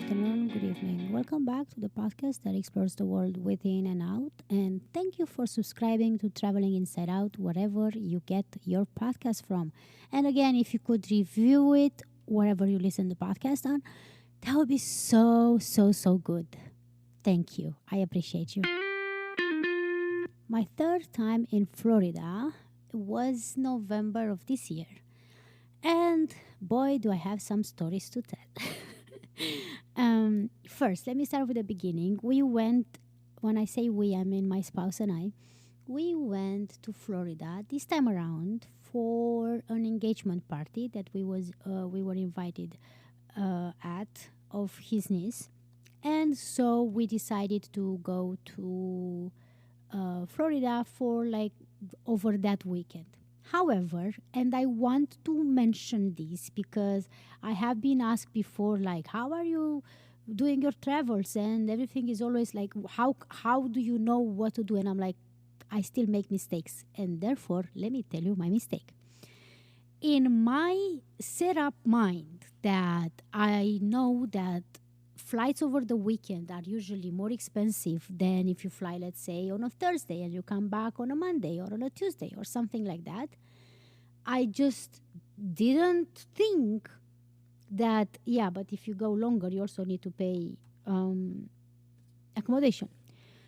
afternoon, good evening. Welcome back to the podcast that explores the world within and out. And thank you for subscribing to Traveling Inside Out, wherever you get your podcast from. And again, if you could review it wherever you listen to the podcast on, that would be so good. Thank you. I appreciate you. My third time in Florida was November of this year. And boy, do I have some stories to tell. First, let me start with the beginning. We went, when I say we, I mean my spouse and I, we went to Florida this time around for an engagement party that we were invited at of his niece. And so we decided to go to Florida for like over that weekend. However, and I want to mention this because I have been asked before, like, how are you doing your travels? And everything is always like, how do you know what to do? And I'm like, I still make mistakes. And therefore, let me tell you my mistake. In my set up mind that I know that flights over the weekend are usually more expensive than if you fly, let's say, on a Thursday and you come back on a Monday or on a Tuesday or something like that. I just didn't think that, yeah, but if you go longer, you also need to pay accommodation.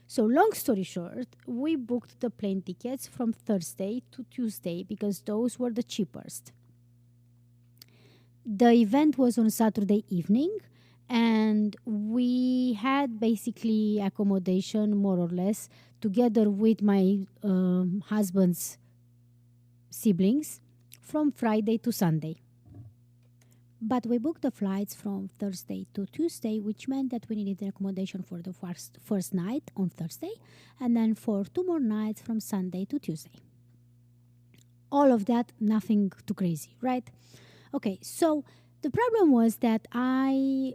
So, long story short, we booked the plane tickets from Thursday to Tuesday because those were the cheapest. The event was on Saturday evening, and we had basically accommodation more or less together with my husband's siblings from Friday to Sunday. But we booked the flights from Thursday to Tuesday, which meant that we needed an accommodation for the first night on Thursday and then for 2 more nights from Sunday to Tuesday. All of that, nothing too crazy, right? Okay, so the problem was that I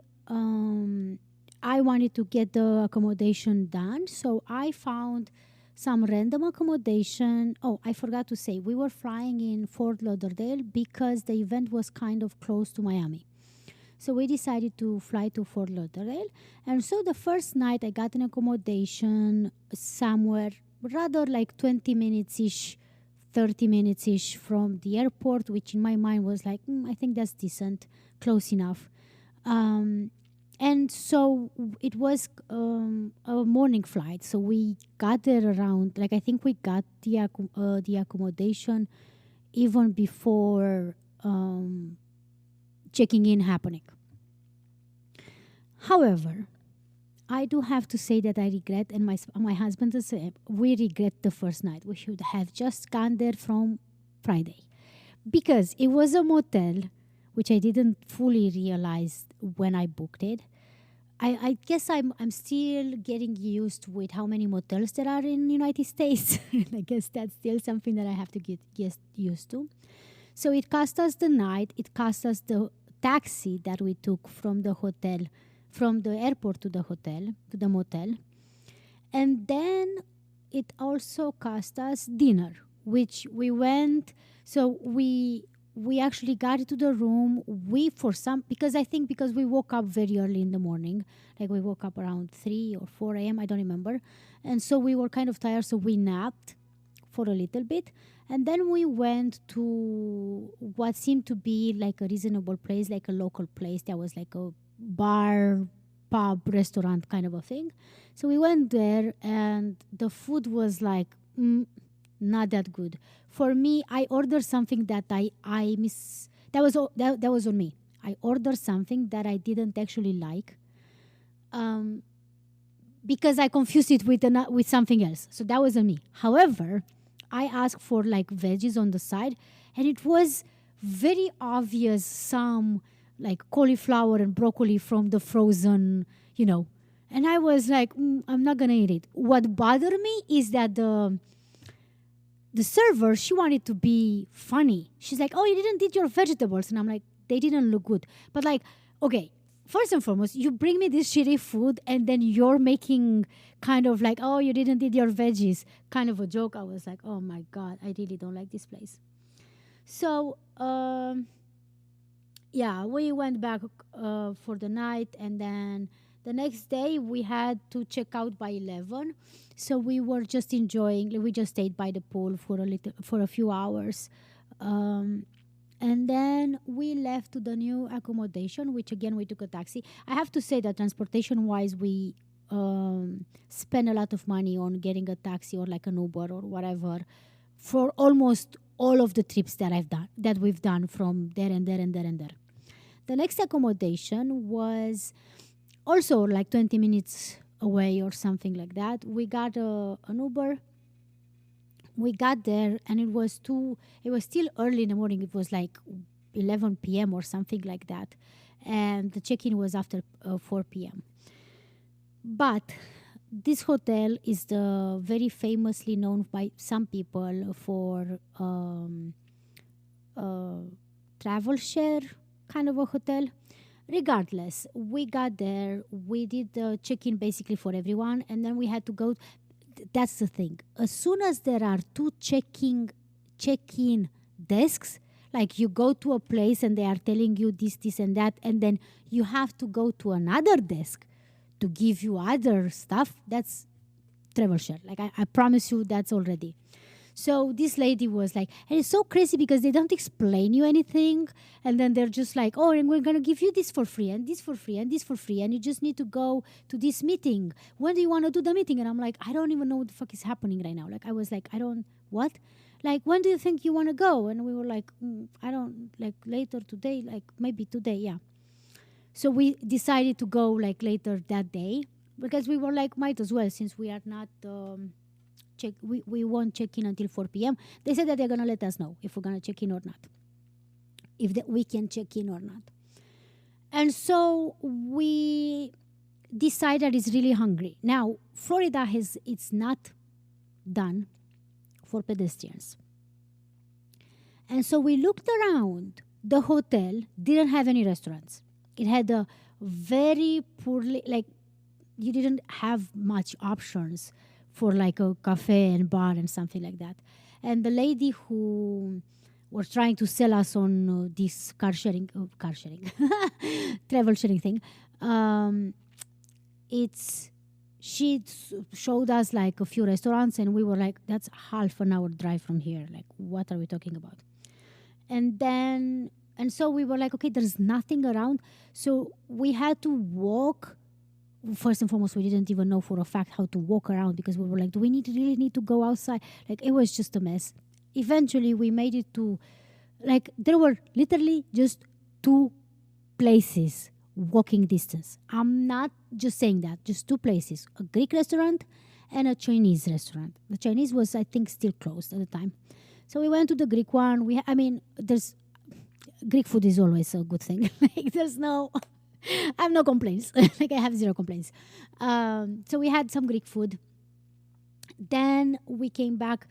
wanted to get the accommodation done, so I found some random accommodation. Oh, I forgot to say, we were flying in Fort Lauderdale because the event was kind of close to Miami. So we decided to fly to Fort Lauderdale. And so the first night I got an accommodation somewhere rather like 20 minutes-ish, 30 minutes-ish from the airport, which in my mind was like, I think that's decent, close enough. And so it was a morning flight. So we got there around, like I think we got the accommodation even before checking in happening. However, I do have to say that I regret, and my husband the same, we regret the first night. We should have just gone there from Friday. Because it was a motel, which I didn't fully realize when I booked it. I guess I'm still getting used with how many motels there are in the United States. I guess that's still something that I have to get used to. So it cost us the night. It cost us the taxi that we took from the hotel, from the airport to the hotel, to the motel. And then it also cost us dinner, which we went. So we actually got into the room. Because we woke up very early in the morning, like we woke up around 3 or 4 a.m., I don't remember. And so we were kind of tired, so we napped for a little bit. And then we went to what seemed to be like a reasonable place, like a local place. That was like a bar, pub, restaurant kind of a thing. So we went there and the food was like, not that good. For me, I ordered something that I miss. That was on me. I ordered something that I didn't actually like, because I confused it with something else. So that was on me. However, I asked for like veggies on the side, and it was very obvious some like cauliflower and broccoli from the frozen, And I was like, I'm not gonna eat it. What bothered me is that the server, she wanted to be funny. She's like, oh, you didn't eat your vegetables. And I'm like, they didn't look good. But like, okay, first and foremost, you bring me this shitty food and then you're making kind of like, oh, you didn't eat your veggies, kind of a joke. I was like, oh my God, I really don't like this place. So yeah, we went back for the night, and then the next day we had to check out by 11. So we were just enjoying, like, we just stayed by the pool for a few hours. um, and then we left to the new accommodation, which again we took a taxi. I have to say that transportation wise, we spent a lot of money on getting a taxi or like an Uber or whatever for almost all of the trips that we've done from there and there and there and there. The next accommodation was also like 20 minutes away or something like that. We got an Uber. We got there and it was still early in the morning. It was like 11 p.m. or something like that. And the check in was after 4 p.m. But this hotel is the very famously known by some people for uh, travel share kind of a hotel. Regardless, we got there, we did the check-in basically for everyone, and then we had to go. That's the thing. As soon as there are two check-in desks, like you go to a place and they are telling you this, and that, and then you have to go to another desk to give you other stuff. That's travel share. Like I promise you, that's already. So this lady was like, and it's so crazy because they don't explain you anything. And then they're just like, oh, and we're going to give you this for free and this for free and this for free. And you just need to go to this meeting. When do you want to do the meeting? And I'm like, I don't even know what the fuck is happening right now. Like, I was like, what? Like, when do you think you want to go? And we were like, I don't, like later today, like maybe today, yeah. So we decided to go like later that day because we were like, might as well, since we are not we won't check in until 4 p.m. They said that they're gonna let us know if we're gonna check in or not, if we can check in or not. And so we decided it's really hungry. Now Florida it's not done for pedestrians, and so we looked around. The hotel didn't have any restaurants. It had a very poorly, like, you didn't have much options for like a cafe and bar and something like that. And the lady who was trying to sell us on this car sharing, travel sharing thing, it's she showed us like a few restaurants, and we were like, that's half an hour drive from here. Like, what are we talking about? And so we were like, okay, there's nothing around. So we had to walk. First and foremost, we didn't even know for a fact how to walk around because we were like, do we really need to go outside? Like, it was just a mess. Eventually we made it to, like, there were literally just two places walking distance. I'm not just saying that, just two places, a Greek restaurant and a Chinese restaurant. The Chinese was, I think, still closed at the time. So we went to the Greek one. There's Greek food is always a good thing. Like, there's no, I have no complaints. Like, I have zero complaints. So we had some Greek food. Then we came back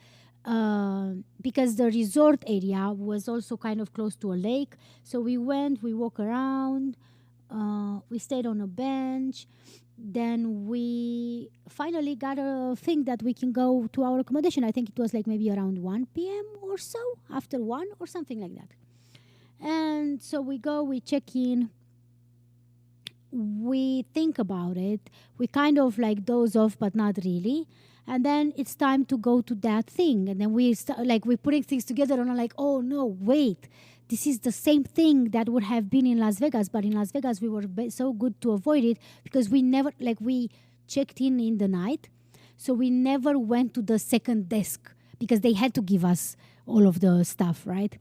because the resort area was also kind of close to a lake. So we walked around, we stayed on a bench. Then we finally got a thing that we can go to our accommodation. I think it was like maybe around 1 p.m. or so, after 1 or something like that. And so we go, we check in, we think about it, we kind of like doze off, but not really. And then it's time to go to that thing. And then we're putting things together, and I'm like, oh no, wait. This is the same thing that would have been in Las Vegas, but in Las Vegas we were so good to avoid it because we checked in the night, so we never went to the second desk because they had to give us all of the stuff, right,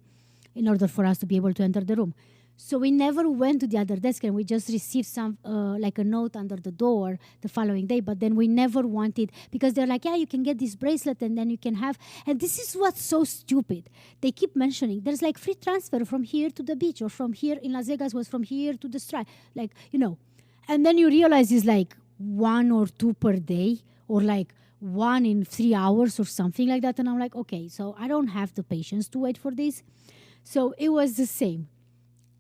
in order for us to be able to enter the room. So we never went to the other desk, and we just received some like a note under the door the following day. But then we never wanted, because they're like, yeah, you can get this bracelet and then you can have. And this is what's so stupid. They keep mentioning there's like free transfer from here to the beach, or from here in Las Vegas was from here to the Strand, like, you know. And then you realize it's like 1 or 2 per day, or like 1 in 3 hours or something like that. And I'm like, okay, so I don't have the patience to wait for this. So it was the same.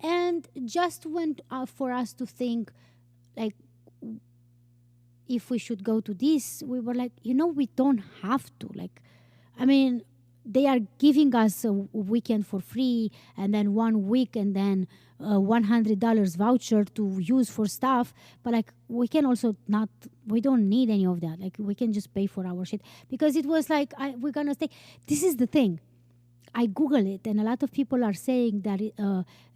And just went for us to think, like, if we should go to this, we were like, we don't have to. Like, I mean, they are giving us a weekend for free, and then 1 week, and then $100 voucher to use for stuff. But like, we can also not, we don't need any of that. Like, we can just pay for our shit, because it was like, we're gonna stay. This is the thing. I Google it, and a lot of people are saying that it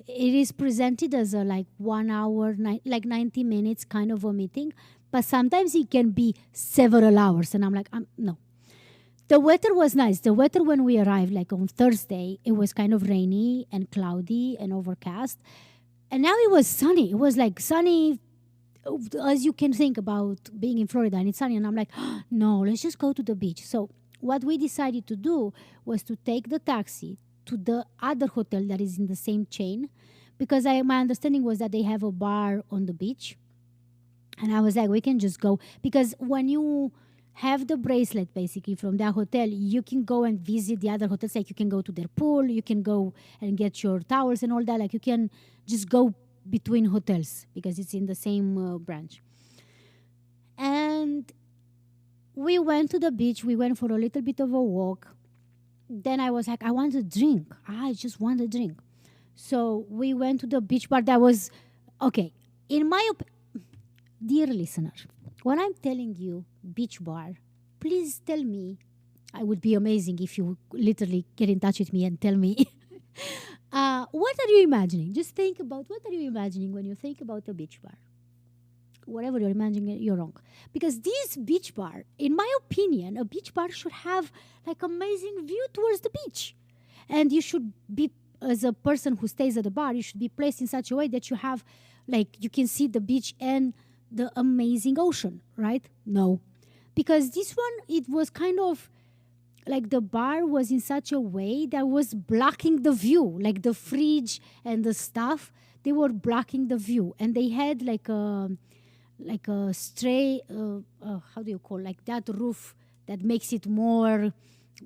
is presented as a like 1 hour, like 90 minutes kind of a meeting, but sometimes it can be several hours. And I'm like, no. The weather was nice. The weather when we arrived, like on Thursday, it was kind of rainy and cloudy and overcast. And now it was sunny. It was like sunny as you can think about being in Florida, and it's sunny. And I'm like, no, let's just go to the beach. So what we decided to do was to take the taxi to the other hotel that is in the same chain, because my understanding was that they have a bar on the beach. And I was like, we can just go, because when you have the bracelet basically from that hotel, you can go and visit the other hotels. Like, you can go to their pool, you can go and get your towels and all that. Like, you can just go between hotels because it's in the same branch. And we went to the beach. We went for a little bit of a walk. Then I was like, I want a drink. I just want a drink. So we went to the beach bar. That was okay. In my dear listener, when I'm telling you beach bar, please tell me. It would be amazing if you literally get in touch with me and tell me. What are you imagining? Just think about, what are you imagining when you think about a beach bar? Whatever you're imagining, you're wrong. Because this beach bar, in my opinion, a beach bar should have like amazing view towards the beach. And you should be, as a person who stays at the bar, you should be placed in such a way that you have, like, you can see the beach and the amazing ocean, right? No. Because this one, it was kind of like the bar was in such a way that was blocking the view. Like the fridge and the stuff, they were blocking the view. And they had like a stray, how do you call, like that roof that makes it more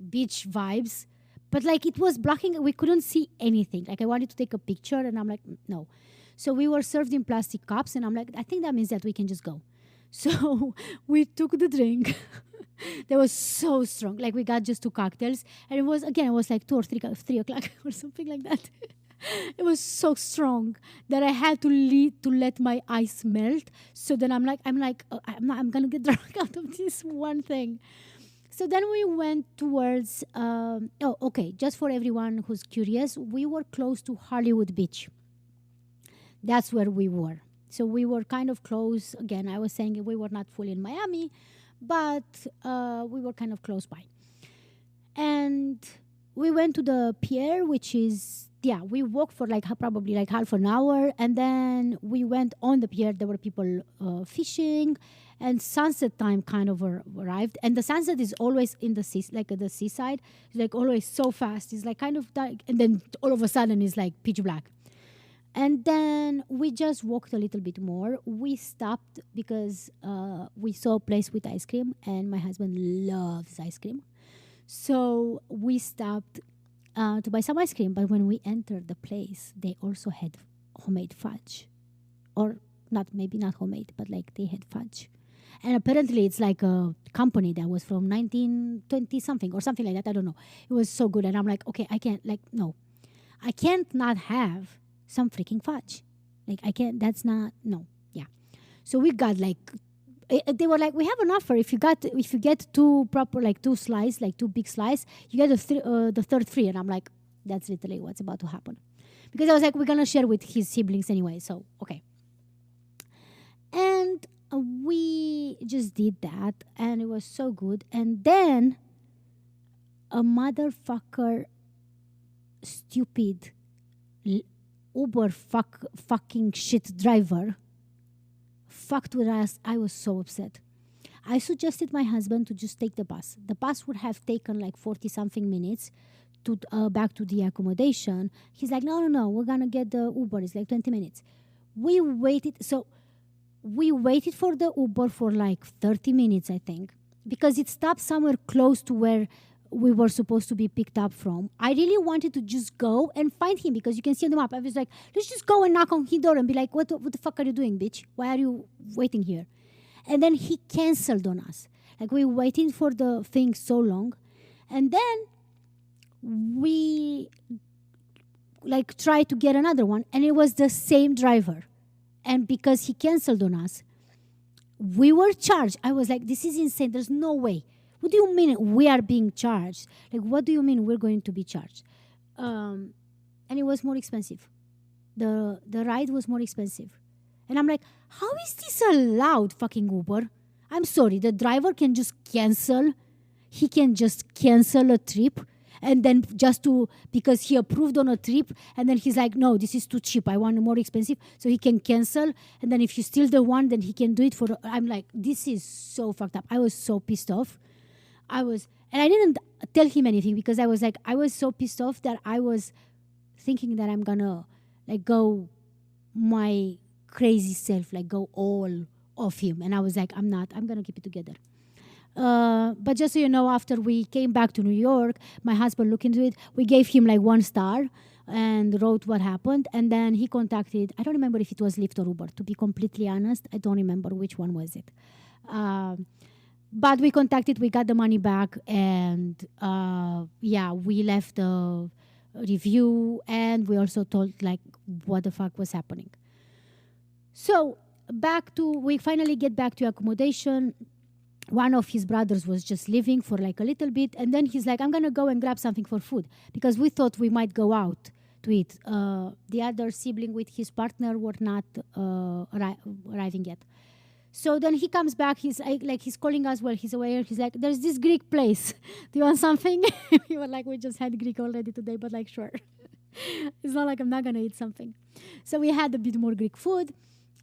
beach vibes. But like, it was blocking, we couldn't see anything. Like, I wanted to take a picture and I'm like, no. So we were served in plastic cups, and I'm like, I think that means that we can just go. So we took the drink. That was so strong. Like, we got just 2 cocktails, and it was like 2 or 3 o'clock or something like that. It was so strong that I had to let my ice melt. So then I'm gonna get drunk out of this one thing. So then we went towards. Just for everyone who's curious, we were close to Hollywood Beach. That's where we were. So we were kind of close. Again, I was saying we were not fully in Miami, but we were kind of close by. And we went to the pier, which is, we walked for like probably like half an hour. And then we went on the pier. There were people fishing, and sunset time kind of arrived. And the sunset is always in the sea, like at the seaside. It's like always so fast. It's like kind of dark. And then all of a sudden it's like pitch black. And then we just walked a little bit more. We stopped because we saw a place with ice cream, and my husband loves ice cream. So we stopped to buy some ice cream. But when we entered the place, they also had homemade fudge. Or maybe not homemade, but like they had fudge. And apparently it's like a company that was from 1920 something or something like that. I don't know. It was so good. And I'm like, okay, I can't not have some freaking fudge. Like, I can't, that's not, no. Yeah. So we got like, they were like, we have an offer. If you get 2 proper, like 2 slices, like 2 big slices, you get the third free. And I'm like, that's literally what's about to happen. Because I was like, we're going to share with his siblings anyway. So, okay. And we just did that, and it was so good. And then a motherfucker, stupid Uber fucking shit driver fucked with us. I was so upset. I suggested my husband to just take the bus. The bus would have taken like 40 something minutes to back to the accommodation. He's like, no, we're gonna get the Uber. It's like 20 minutes. We waited for the Uber for like 30 minutes, I think, because it stopped somewhere close to where we were supposed to be picked up from. I really wanted to just go and find him, because you can see on the map. I was like, let's just go and knock on his door and be like, what the fuck are you doing, bitch? Why are you waiting here? And then he canceled on us. Like, we were waiting for the thing so long. And then we like tried to get another one, and it was the same driver. And because he canceled on us, we were charged. I was like, this is insane. There's no way. What do you mean we are being charged? Like, what do you mean we're going to be charged? And it was more expensive. The ride was more expensive. And I'm like, how is this allowed, fucking Uber? I'm sorry, the driver can just cancel. He can just cancel a trip, and then because he approved on a trip, and then he's like, no, this is too cheap. I want more expensive. So he can cancel. And then if you steal the one, then he can do it for, I'm like, this is so fucked up. I was so pissed off. And I didn't tell him anything because I was so pissed off that I was thinking that I'm gonna like go my crazy self, like go all off him. And I was like, I'm gonna keep it together. But just so you know, after we came back to New York, my husband looked into it. We gave him like 1 star and wrote what happened. And then he contacted, I don't remember if it was Lyft or Uber, to be completely honest. I don't remember which one was it. But we contacted, we got the money back, and we left a review, and we also told like what the fuck was happening. So we finally get back to accommodation. One of his brothers was just leaving for like a little bit, and then he's like, I'm gonna go and grab something for food, because we thought we might go out to eat. The other sibling with his partner were not arriving yet. So then he comes back, he's calling us while he's away. He's like, there's this Greek place. Do you want something? We were like, we just had Greek already today, but like, sure. It's not like I'm not going to eat something. So we had a bit more Greek food.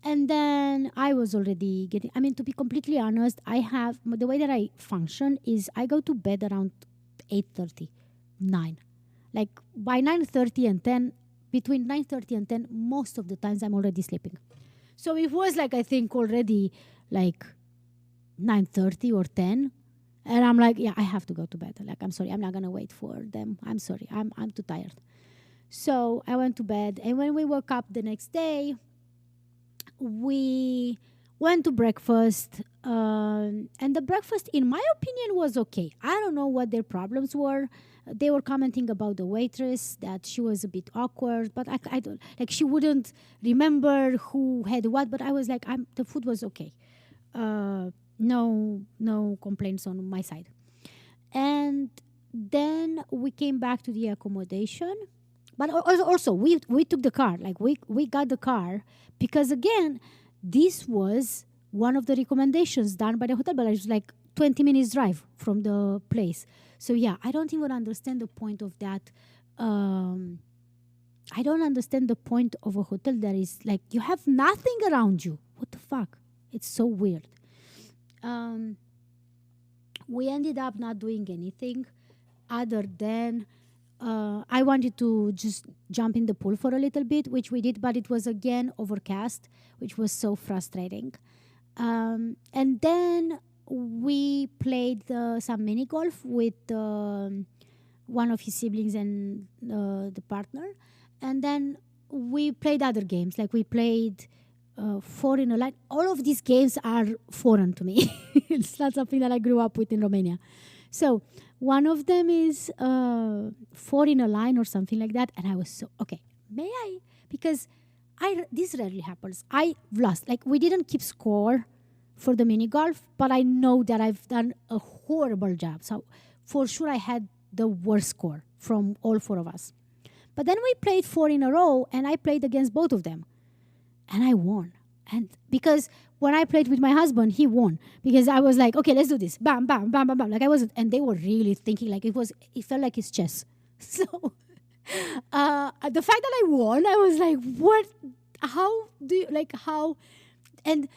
And then I was already to be completely honest, the way that I function is I go to bed around 8:30, 9. Like by 9:30 and 10, between 9:30 and 10, most of the times I'm already sleeping. So it was like, I think already like 9:30 or 10. And I'm like, yeah, I have to go to bed. Like, I'm sorry, I'm not going to wait for them. I'm sorry, I'm too tired. So I went to bed. And when we woke up the next day, we went to breakfast. And the breakfast, in my opinion, was okay. I don't know what their problems were. They were commenting about the waitress, that she was a bit awkward, but I don't, like, she wouldn't remember who had what, but I was like, the food was okay. No complaints on my side. And then we came back to the accommodation, but also we took the car, like we got the car, because again, this was one of the recommendations done by the hotel, but it was like 20 minutes drive from the place. So yeah, I don't even understand the point of that. I don't understand the point of a hotel that is like, you have nothing around you. What the fuck? It's so weird. We ended up not doing anything other than I wanted to just jump in the pool for a little bit, which we did, but it was again overcast, which was so frustrating. And then we played some mini golf with one of his siblings and the partner. And then we played other games. Like we played 4 in a line. All of these games are foreign to me. It's not something that I grew up with in Romania. So one of them is 4 in a line or something like that. And I was so, okay, may I? Because this rarely happens. I lost. Like, we didn't keep score for the mini golf, but I know that I've done a horrible job. So for sure I had the worst score from all 4 of us. But then we played 4 in a row, and I played against both of them. And I won. And because when I played with my husband, he won. Because I was like, okay, let's do this. Bam, bam, bam, bam, bam. Like, I wasn't, and they were really thinking like it felt like it's chess. So the fact that I won, I was like, what? How do you, like, how? And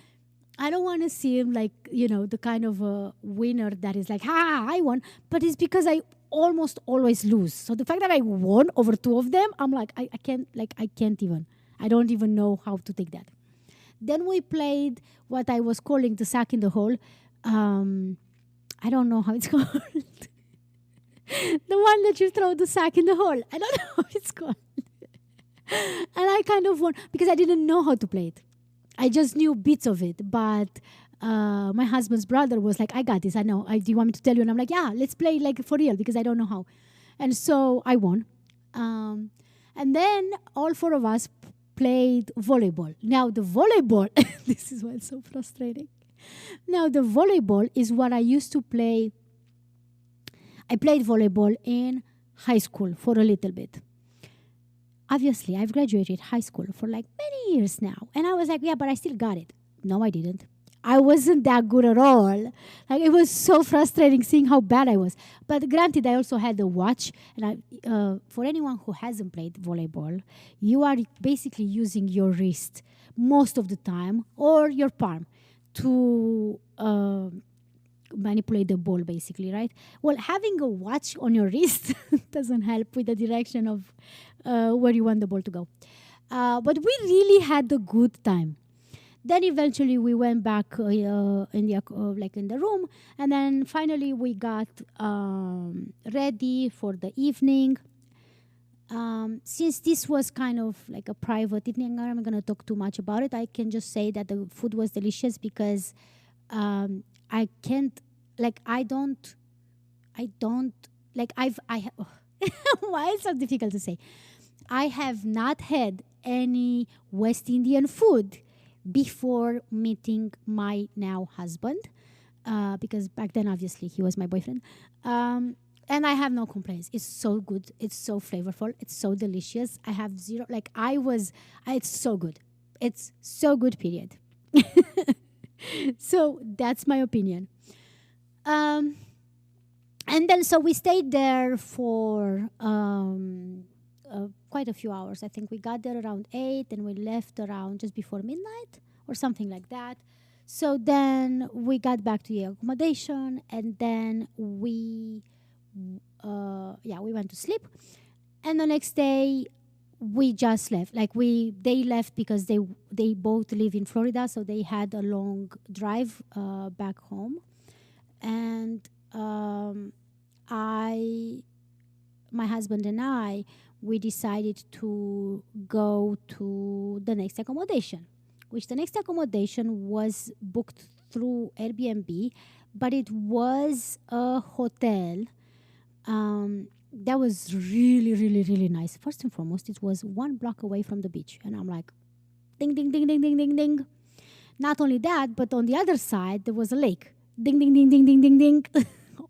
I don't want to seem like, the kind of a winner that is like, I won. But it's because I almost always lose. So the fact that I won over 2 of them, I'm like, I can't even. I don't even know how to take that. Then we played what I was calling the sack in the hole. I don't know how it's called. The one that you throw the sack in the hole. I don't know how it's called. And I kind of won because I didn't know how to play it. I just knew bits of it. But my husband's brother was like, I got this. I know. Do you want me to tell you? And I'm like, yeah, let's play like for real because I don't know how. And so I won. Um, and then all four of us played volleyball. Now, the volleyball, this is why it's so frustrating. Now, the volleyball is what I used to play. I played volleyball in high school for a little bit. Obviously, I've graduated high school for like many years now. And I was like, yeah, but I still got it. No, I didn't. I wasn't that good at all. Like, it was so frustrating seeing how bad I was. But granted, I also had a watch. And for anyone who hasn't played volleyball, you are basically using your wrist most of the time or your palm to manipulate the ball, basically, right? Well, having a watch on your wrist doesn't help with the direction of where you want the ball to go. But we really had a good time. Then eventually we went back in the like in the room, and then finally we got ready for the evening. Since this was kind of like a private evening, I'm not going to talk too much about it. I can just say that the food was delicious because I can't, like, I don't, like, why it's so difficult to say. I have not had any West Indian food before meeting my now husband, because back then, obviously, he was my boyfriend. And I have no complaints. It's so good. It's so flavorful. It's so delicious. I have zero, like, it's so good. It's so good, period. So that's my opinion. And then, so we stayed there for quite a few hours. I think we got there around 8 and we left around just before midnight or something like that. So then we got back to the accommodation, and then we went to sleep. And the next day we just left. Like, they left because they both live in Florida, so they had a long drive back home. And my husband and I, we decided to go to the next accommodation, which the next accommodation was booked through Airbnb, but it was a hotel that was really, really, really nice. First and foremost, it was 1 block away from the beach. And I'm like, ding, ding, ding, ding, ding, ding, ding. Not only that, but on the other side, there was a lake. Ding, ding, ding, ding, ding, ding, ding.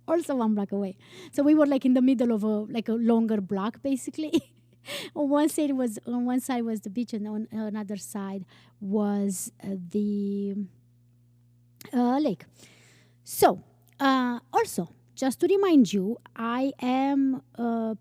Also 1 block away. So we were like in the middle of a longer block, basically. On one side was the beach, and on another side was the lake. So also, just to remind you, I am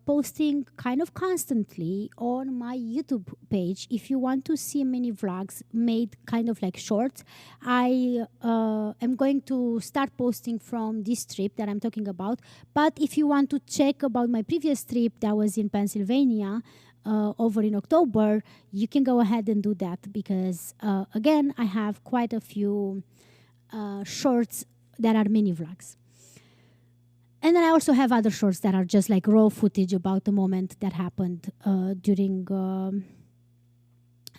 posting kind of constantly on my YouTube page. If you want to see mini vlogs made kind of like shorts, I am going to start posting from this trip that I'm talking about. But if you want to check about my previous trip that was in Pennsylvania over in October, you can go ahead and do that because, again, I have quite a few shorts that are mini vlogs. And then I also have other shorts that are just like raw footage about the moment that happened during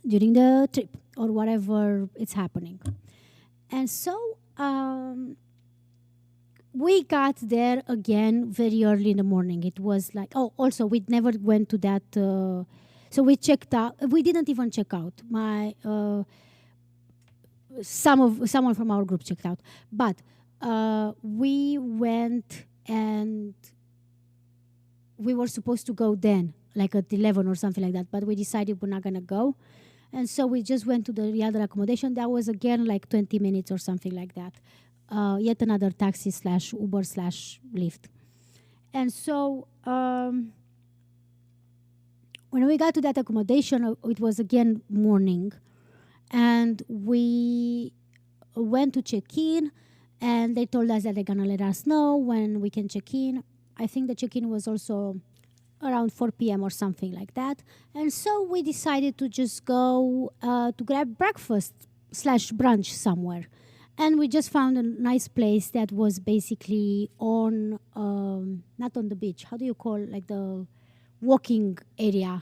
the trip or whatever it's happening. And so we got there again very early in the morning. It was like, also we never went to that. So we checked out. We didn't even check out. Someone from our group checked out, but we went. And we were supposed to go then, like at 11 or something like that. But we decided we're not going to go. And so we just went to the other accommodation. That was, again, like 20 minutes or something like that. Yet another taxi / Uber / Lyft. And so when we got to that accommodation, it was, again, morning. And we went to check in. And they told us that they're going to let us know when we can check in. I think the check-in was also around 4 p.m. or something like that. And so we decided to just go to grab breakfast / brunch somewhere. And we just found a nice place that was basically on, not on the beach. How do you call, like, the walking area,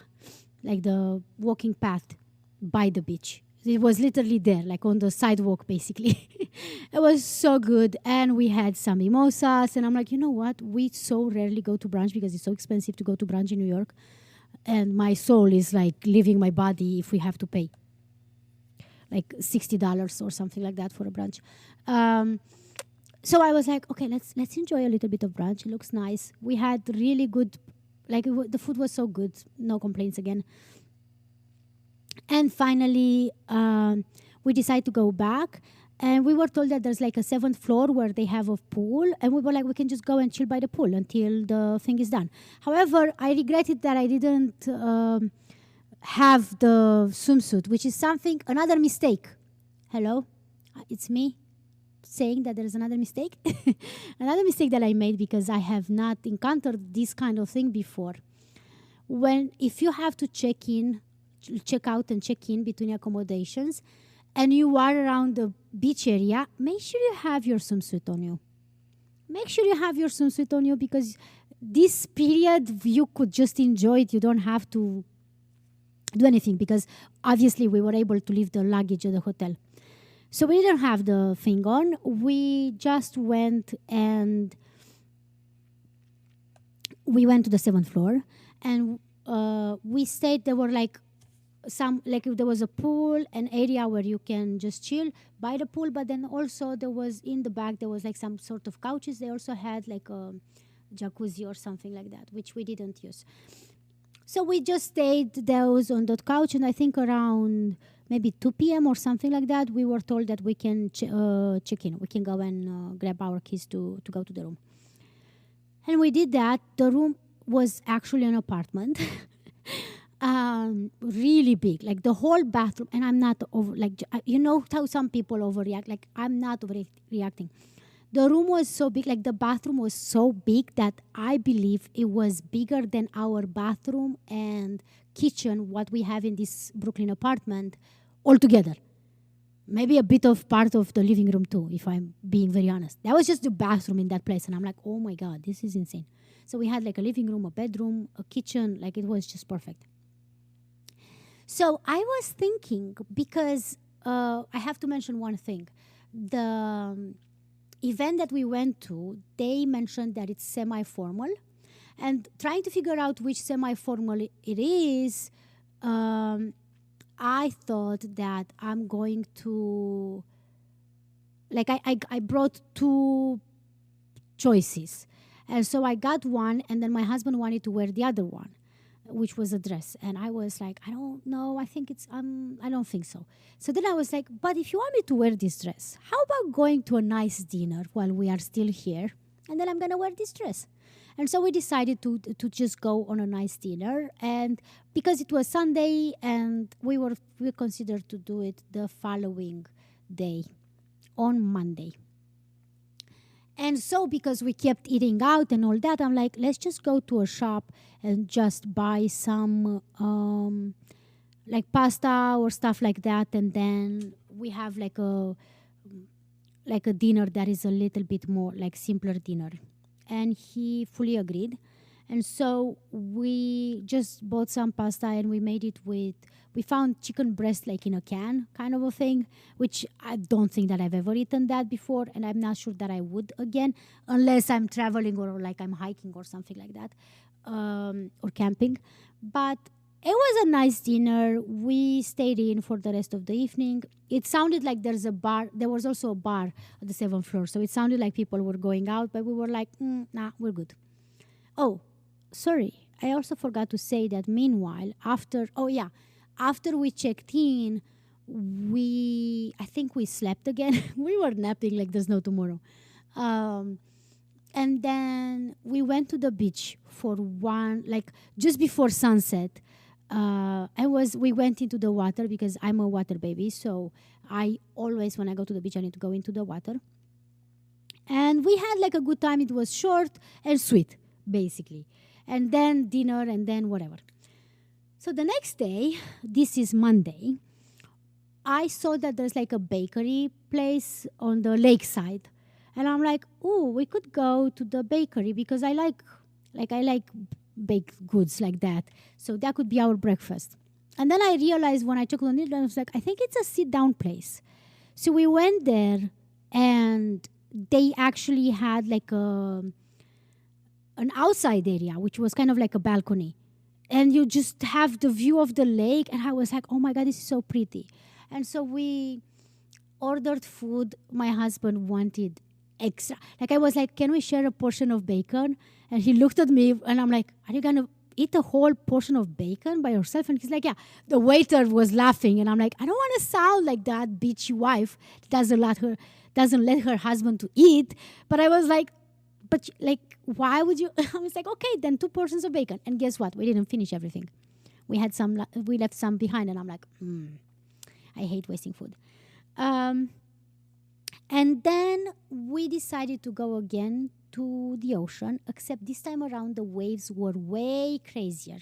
like the walking path by the beach. It was literally there, like on the sidewalk, basically. It was so good. And we had some mimosas. And I'm like, you know what? We so rarely go to brunch because it's so expensive to go to brunch in New York. And my soul is like leaving my body if we have to pay like $60 or something like that for a brunch. Um, so I was like, okay, let's enjoy a little bit of brunch. It looks nice. We had really good, like the food was so good. No complaints again. And finally, we decided to go back. And we were told that there's like a seventh floor where they have a pool. And we were like, we can just go and chill by the pool until the thing is done. However, I regretted that I didn't have the swimsuit, which is another mistake. Hello? It's me saying that there's another mistake. Another mistake that I made because I have not encountered this kind of thing before. If you have to check out and check in between accommodations, and you are around the beach area, make sure you have your swimsuit on you. Make sure you have your swimsuit on you because this period you could just enjoy it. You don't have to do anything because obviously we were able to leave the luggage at the hotel. So we didn't have the thing on. We just went and we went to the seventh floor and we stayed. There were like there was a pool, an area where you can just chill by the pool, but then also there was in the back there was like some sort of couches. They also had like a jacuzzi or something like that, which we didn't use. So we just stayed those on that couch, and I think around maybe 2 p.m. or something like that, we were told that we can check in. We can go and grab our keys to go to the room. And we did that. The room was actually an apartment. Really big, like the whole bathroom. And I'm not over, like, you know how some people overreact. Like, I'm not overreacting. The room was so big, like the bathroom was so big that I believe it was bigger than our bathroom and kitchen, what we have in this Brooklyn apartment altogether. Maybe a bit of part of the living room too, if I'm being very honest. That was just the bathroom in that place. And I'm like, oh my God, this is insane. So we had like a living room, a bedroom, a kitchen, like it was just perfect. So I was thinking, because I have to mention one thing. The event that we went to, they mentioned that it's semi-formal. And trying to figure out which semi-formal it is, I thought that I'm going to... Like, I brought two choices. And so I got one, and then my husband wanted to wear the other one, which was a dress. And I was like, I don't know, I think it's, I don't think so. So then I was like, but if you want me to wear this dress, how about going to a nice dinner while we are still here? And then I'm going to wear this dress. And so we decided to just go on a nice dinner. And because it was Sunday and we considered to do it the following day, on Monday. And so because we kept eating out and all that, I'm like, let's just go to a shop and just buy some like pasta or stuff like that. And then we have like a dinner that is a little bit more like simpler dinner. And he fully agreed. And so we just bought some pasta and we made it we found chicken breast like in a can kind of a thing, which I don't think that I've ever eaten that before. And I'm not sure that I would again, unless I'm traveling or like I'm hiking or something like that, or camping. But it was a nice dinner. We stayed in for the rest of the evening. It sounded like there's a bar. There was also a bar at the 7th floor. So it sounded like people were going out, but we were like, nah, we're good. Oh, sorry. I also forgot to say that meanwhile, after we checked in, I think we slept again. We were napping like there's no tomorrow. And then we went to the beach for just before sunset. We went into the water because I'm a water baby. So I always, when I go to the beach, I need to go into the water. And we had like a good time. It was short and sweet, basically. And then dinner and then whatever. So the next day, this is Monday, I saw that there's like a bakery place on the lakeside. And I'm like, oh, we could go to the bakery because I like baked goods like that. So that could be our breakfast. And then I realized when I took on it, I was like, I think it's a sit down place. So we went there, and they actually had like an outside area, which was kind of like a balcony. And you just have the view of the lake. And I was like, oh my God, this is so pretty. And so we ordered food. My husband wanted extra. Like I was like, can we share a portion of bacon? And he looked at me, and I'm like, are you going to eat a whole portion of bacon by yourself? And he's like, yeah. The waiter was laughing, and I'm like, I don't want to sound like that bitchy wife that doesn't let her husband to eat. But I was like, but like, why would you? I was like, okay, then 2 portions of bacon. And guess what? We didn't finish everything. We left some behind, and I'm like, I hate wasting food. Um, and then we decided to go again to the ocean, except this time around the waves were way crazier.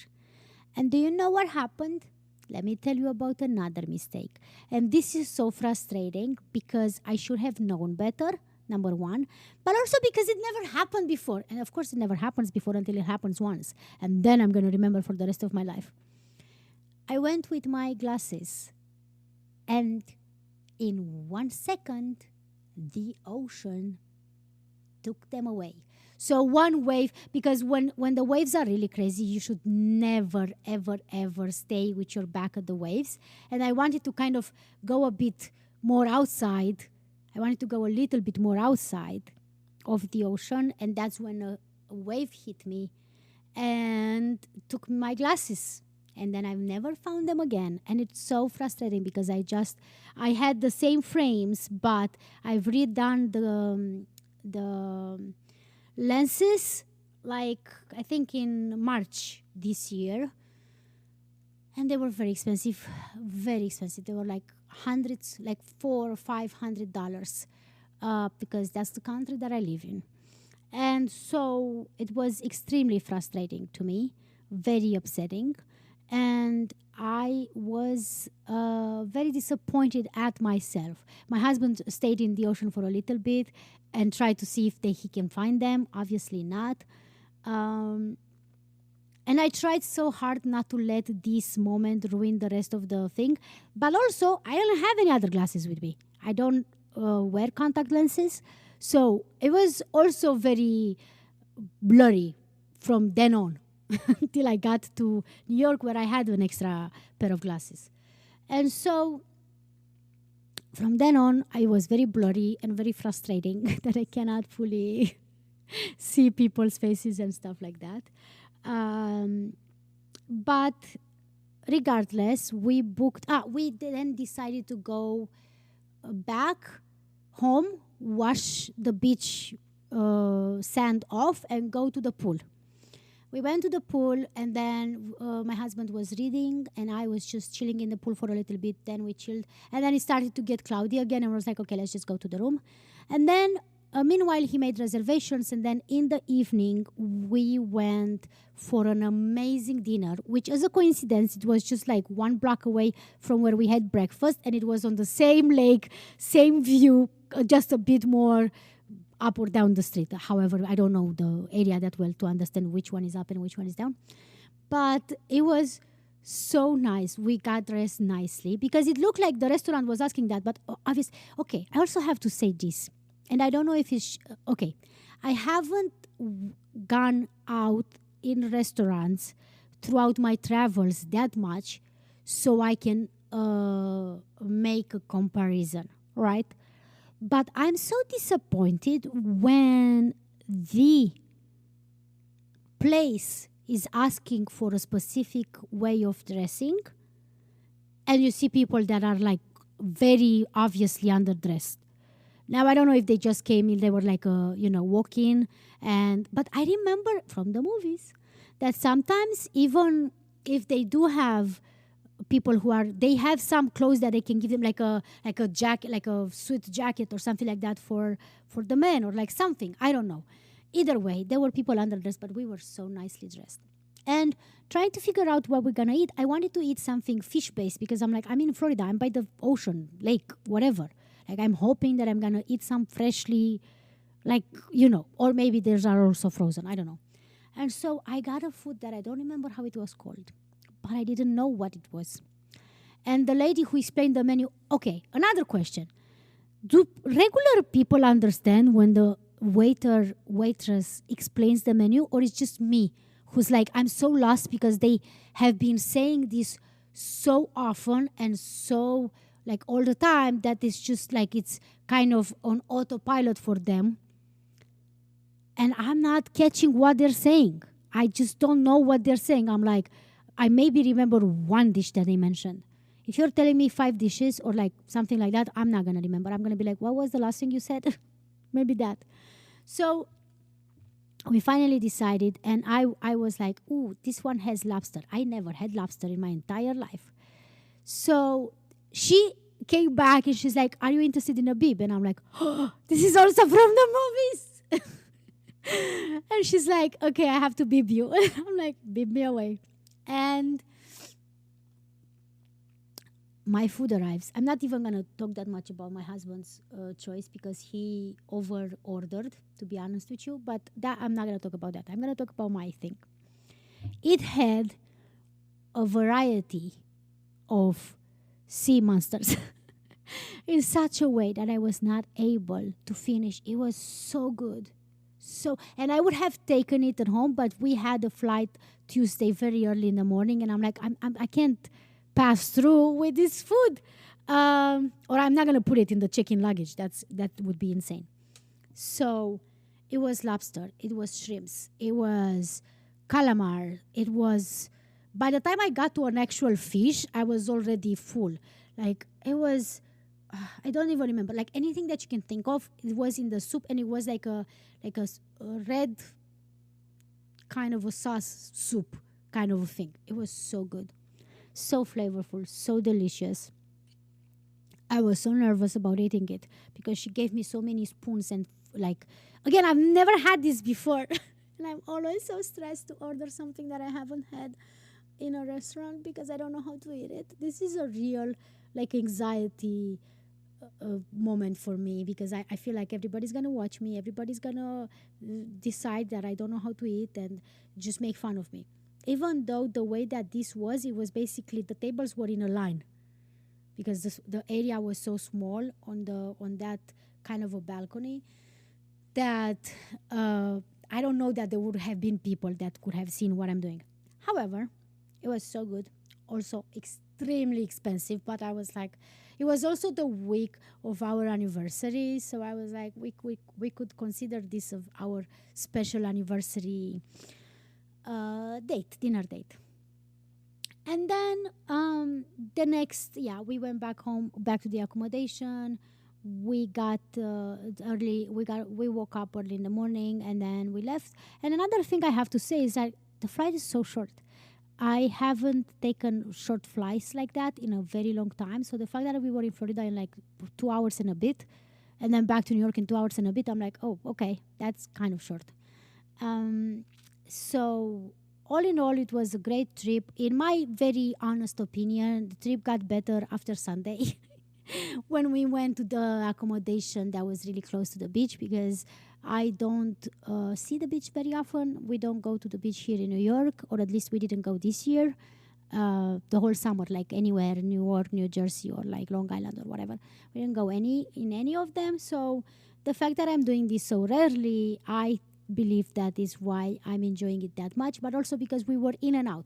And do you know what happened? Let me tell you about another mistake. And this is so frustrating because I should have known better, number one, but also because it never happened before. And of course, it never happens before until it happens once. And then I'm going to remember for the rest of my life. I went with my glasses, and in 1 second, the ocean took them away. So one wave, because when the waves are really crazy, you should never, ever, ever stay with your back at the waves. And I wanted to kind of go a bit more outside. I wanted to go a little bit more outside of the ocean. And that's when a wave hit me and took my glasses. And then I've never found them again. And it's so frustrating because I had the same frames, but I've redone the lenses, like I think in March this year, and they were very expensive. They were like hundreds, like $400 or $500, because that's the country that I live in. And so it was extremely frustrating to me, very upsetting, and I was very disappointed at myself. My husband stayed in the ocean for a little bit and tried to see if he can find them. Obviously not. And I tried so hard not to let this moment ruin the rest of the thing. But also, I don't have any other glasses with me. I don't wear contact lenses. So it was also very blurry from then on until I got to New York, where I had an extra pair of glasses. And so from then on, I was very blurry and very frustrating that I cannot fully see people's faces and stuff like that. But regardless, we then decided to go back home, wash the beach sand off, and go to the pool. We went to the pool, and then my husband was reading, and I was just chilling in the pool for a little bit. Then we chilled, and then it started to get cloudy again, and I was like, okay, let's just go to the room. And then meanwhile, he made reservations, and then in the evening, we went for an amazing dinner, which, as a coincidence, it was just like 1 block away from where we had breakfast, and it was on the same lake, same view, just a bit more up or down the street. However, I don't know the area that well to understand which one is up and which one is down. But it was so nice. We got dressed nicely because it looked like the restaurant was asking that. But obviously, okay, I also have to say this. And I don't know if it's okay. I haven't gone out in restaurants throughout my travels that much, so I can make a comparison, right? But I'm so disappointed when the place is asking for a specific way of dressing, and you see people that are like very obviously underdressed. Now, I don't know if they just came in, they were like, walk-in. But I remember from the movies that sometimes even if they do have people they have some clothes that they can give them, like a jacket, like a suit jacket or something like that for the men, or like something. I don't know. Either way, there were people underdressed, but we were so nicely dressed. And trying to figure out what we're going to eat, I wanted to eat something fish-based because I'm in Florida. I'm by the ocean, lake, whatever. Like, I'm hoping that I'm going to eat some freshly, or maybe theirs are also frozen. I don't know. And so I got a food that I don't remember how it was called, but I didn't know what it was. And the lady who explained the menu, okay, another question. Do regular people understand when the waitress explains the menu, or it's just me who's like, I'm so lost because they have been saying this so often and so like all the time that it's just like it's kind of on autopilot for them, and I'm not catching what they're saying. I just don't know what they're saying. I'm like, I maybe remember one dish that they mentioned. If you're telling me 5 dishes or like something like that, I'm not gonna remember. I'm gonna be like, what was the last thing you said? Maybe that. So we finally decided, and I was like, ooh, this one has lobster. I never had lobster in my entire life. So she came back and she's like, are you interested in a bib? And I'm like, oh, this is also from the movies. And she's like, okay, I have to bib you. I'm like, bib me away. And my food arrives. I'm not even going to talk that much about my husband's choice because he over ordered, to be honest with you. But that I'm not going to talk about that. I'm going to talk about my thing. It had a variety of sea monsters in such a way that I was not able to finish. It was so good. So, and I would have taken it at home, but we had a flight Tuesday very early in the morning, and I'm like, I can't pass through with this food, or I'm not gonna put it in the check-in luggage. That would be insane. So, it was lobster, it was shrimps, it was calamar, it was. By the time I got to an actual fish, I was already full. Like it was. I don't even remember. Like anything that you can think of, it was in the soup, and it was like a red kind of a sauce soup kind of a thing. It was so good, so flavorful, so delicious. I was so nervous about eating it because she gave me so many spoons and like again, I've never had this before, and I'm always so stressed to order something that I haven't had in a restaurant because I don't know how to eat it. This is a real like anxiety moment for me because I feel like everybody's gonna watch me, everybody's gonna decide that I don't know how to eat and just make fun of me. Even though the way that this was, it was basically the tables were in a line because the area was so small on that kind of a balcony that I don't know that there would have been people that could have seen what I'm doing. However, it was so good. Also extremely expensive, but I was like, it was also the week of our anniversary, so I was like, we could consider this of our special anniversary dinner date. And then the next, yeah, we went back home, back to the accommodation. We got early. We woke up early in the morning, and then we left. And another thing I have to say is that the flight is so short. I haven't taken short flights like that in a very long time. So the fact that we were in Florida in like 2 hours and a bit, and then back to New York in 2 hours and a bit, I'm like, oh, okay, that's kind of short. So all in all, it was a great trip. In my very honest opinion, the trip got better after Sunday when we went to the accommodation that was really close to the beach because I don't see the beach very often. We don't go to the beach here in New York, or at least we didn't go this year. The whole summer, like anywhere, New York, New Jersey, or like Long Island or whatever. We didn't go in any of them. So the fact that I'm doing this so rarely, I believe that is why I'm enjoying it that much. But also because we were in and out.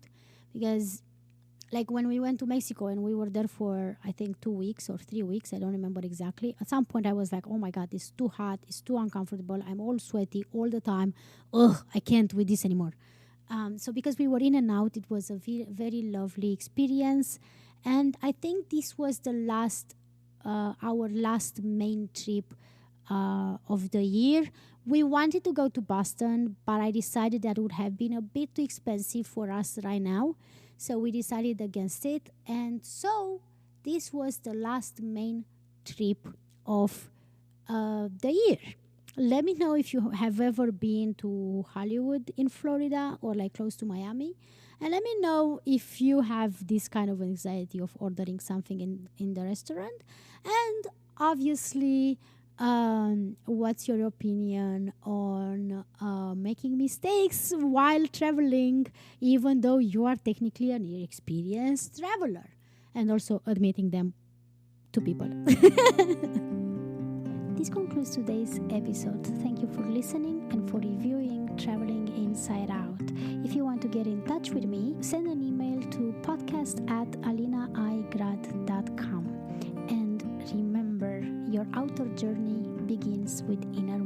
Because like when we went to Mexico and we were there for I think 2 weeks or 3 weeks, I don't remember exactly. At some point I was like, oh my god, it's too hot, it's too uncomfortable, I'm all sweaty all the time. Ugh, I can't with this anymore. So because we were in and out, it was a very lovely experience. And I think this was the last our last main trip of the year. We wanted to go to Boston, but I decided that would have been a bit too expensive for us right now. So we decided against it. And so this was the last main trip of the year. Let me know if you have ever been to Hollywood in Florida or like close to Miami. And let me know if you have this kind of anxiety of ordering something in the restaurant. And obviously, what's your opinion on making mistakes while traveling, even though you are technically an experienced traveler? and also admitting them to people. This concludes today's episode. Thank you for listening and for reviewing Traveling Inside Out. If you want to get in touch with me, send an email to podcast@alinaigrad.com. And remember, your outer journey begins with inner